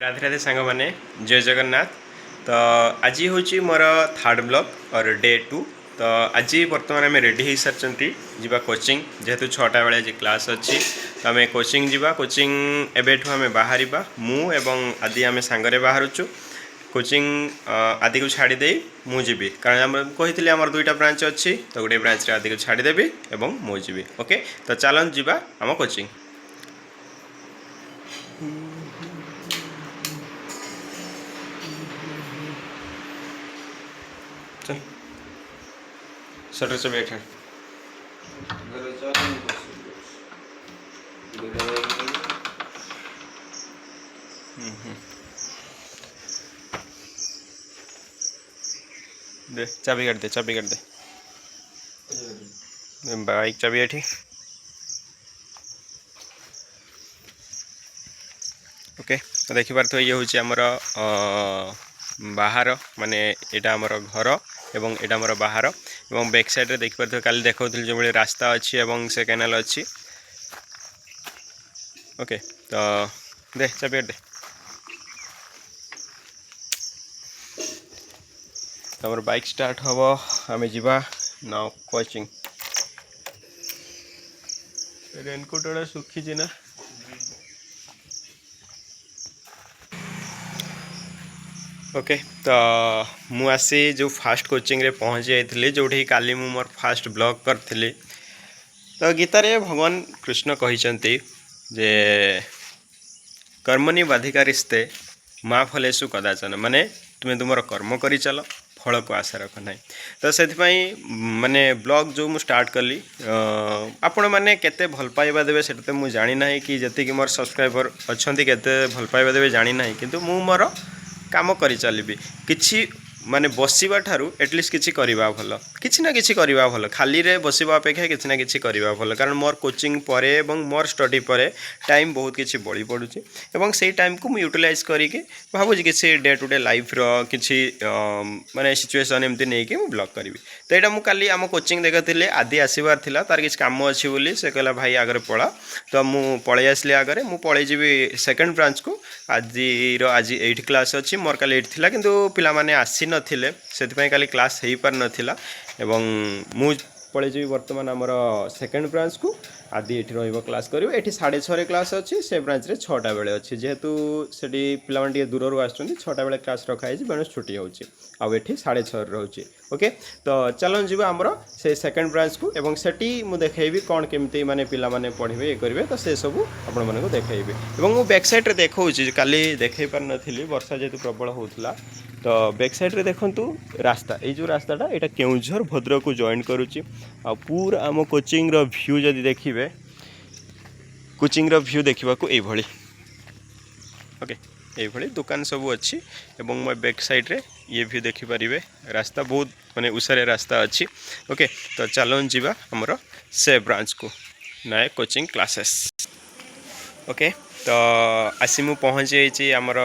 राधे राधे सांग मैंने जय जगन्नाथ। तो आज हूँ मोर थर्ड ब्लॉग और डे 2। तो आज बर्तमान आम रेडी हो सारी जा कोचिंग जेहेतु 6टा बेले आज क्लास अच्छी। तो आम कोचिंग जा कोचिंग एवं आम बाहर मु एवं आदि आम सांगरे बाहरुचु कोचिंग आदि को छाड़ीदे मुझी कारण कही आम 2टा ब्रांच अच्छी तो गोटे ब्रांच आदि को छाड़ीदेवी और मुझी। ओके तो चलन जा आम कोचिंग। चल शटर से बैठ दे चाबी काट दे बाइक चाबी एठी। ओके तो देखिपार ये हूँ आमर बाहर माने यहाँ आमर घर एवं यहाँ आमर बाहर एवं बैक साइड रे देखिपार काली देखा जो भाई रास्ता अच्छी एवं से कैनाल अच्छी। ओके तो दे चाबी दे तो बाइक स्टार्ट हम आम जा नाउ कोचिंग। रेनकोट गुड़ा सुखी ना ओके तो मु आसी जो फास्ट कोचिंग रे पहुँच जाइए जो काली मु मोर फास्ट ब्लॉग करी। तो गीतारे भगवान कृष्ण कहते जे कर्मणि बाधिकारिस्ते माँ फलेषु कदाचन माने तुम्हें तुम कर्म कर चल फल को आशा रख ना। तो से माने ब्लॉग जो मु स्टार्ट कली आपण मैंने केते भल पाइबा देवे से तो मुझे जानी ना कि जी मोर सब्सक्राइबर अच्छा केते भल पाइबा देवे जानी ना किंतु मु मोर काम करी चलिबी किछि माने बसिबा ठारू एटलिस्ट किछि करिबा भल किछि ना किछि करिबा भल खाली रे बसिबा अपेक्षा किछि ना किछि करिबा भल कारण मोर कोचिंग परे एवं मोर स्टडी परे टाइम बहुत किछि बळी पडुछि एवं सेही टाइम को मु यूटिलाइज करिके भाबुछि किछि डे टू डे लाइफ रो किछि माने सिचुएशन एमति नै कि मु ब्लॉग करिवि। तो एटा मु काली आम कोचिंग देखथिले आदि आसीबार थिला तार किछि काम अछि बोली से कहला भाई आगरे पळा तो मु पळै आसली आगरे मु पळै जिवि सेकंड ब्रांच को आज 8 क्लास अच्छी मोर काली 8 थिला किंतु पिला माने आसी नथिले सेति काली क्लास हेई पार नथिला एवं मु पळे जी वर्तमान आमर सेकंड ब्रांच को आदि एठी रहइबो क्लास करिवो। एठी 6:30 क्लास अच्छी से ब्रांच रे 6टा बेले अच्छी जेहेतु सेठी पिला माने दूर रू आछुंती 6टा बेले क्लास रखाई बेणुस छुट्टी होउची आ एठी 6:30 रहउची। ओके तो चलन जीवा आमर से सेकंड ब्रांच को एवं सेठी मु देखेबी कोन केमती माने पिला माने पढिबे ए करिवे तो से सब आपण माने को देखेबी एवं मु बैक साइड रे देखौची काली देखै पार नथिली वर्षा जेतु प्रबल होउतला। तो बैक साइड रे देखंतु रास्ता ए जो रास्ताटा एटा केउझर भद्रक को जॉइन करूची आ पूरा आम कोचिंग रो व्यू जदि देखिबे कोचिंग रो व्यू देखिबा को ए भली। ओके ए भली दुकान सब अच्छी एवं मैं बैक साइड रे ये व्यू देखि परिबे रास्ता बहुत माने उसारे रास्ता अच्छी। ओके तो चलन जीवा हमरो से ब्रांच को नए कोचिंग क्लासेस। ओके तो आसी मु पहुँच जाइए आमर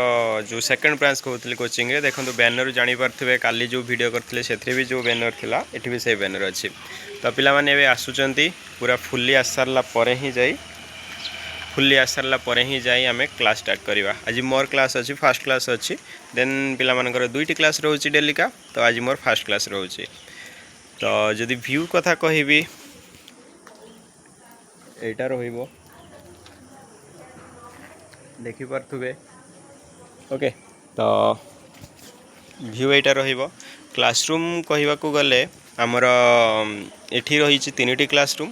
जो सेकंड ब्रांच कहते कोचिंग रे देखो बैनर जानी पारे काली जो वीडियो करते से भी जो बैनर थिला एठी भी से बैनर अच्छी। तो पिला माने एबे आसुचंती पूरा फुल्ली आसारला परे ही जाई आमे क्लास स्टार्ट करिवा। आज मोर क्लास अच्छी फास्ट क्लास अच्छी देन पिला मानकर 2टी क्लास रोची डेली का तो आज मोर फास्ट क्लास रोची। तो जदि व्यू कथा कहिबी एटा रहिबो देखि पार्थुबे। ओके तो व्यू एटा रहिबो क्लासरूम कहिबा को गले आमर एठी रहिछि 3टी क्लासरूम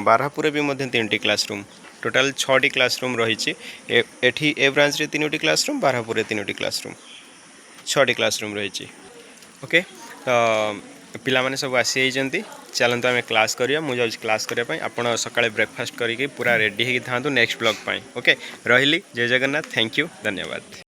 बारहपुरे भी मध्य 3टी क्लासरूम टोटाल 6टी क्लासरूम रहिछि। एठी ए ब्रांच रे 3टी क्लासरूम बारहपुरे 3टी क्लासरूम 6टी क्लासरूम रहिछि। ओके तो पिला माने सब आसी जाइछन्ती चलंतु आमे क्लास करिया मु जाउछि क्लास करिया पई आपण सकाळे ब्रेकफास्ट करिके पूरा रेडी हेकि थांतु नेक्स्ट ब्लॉग पई। ओके रहिली जय जगन्नाथ थैंक यू धन्यवाद।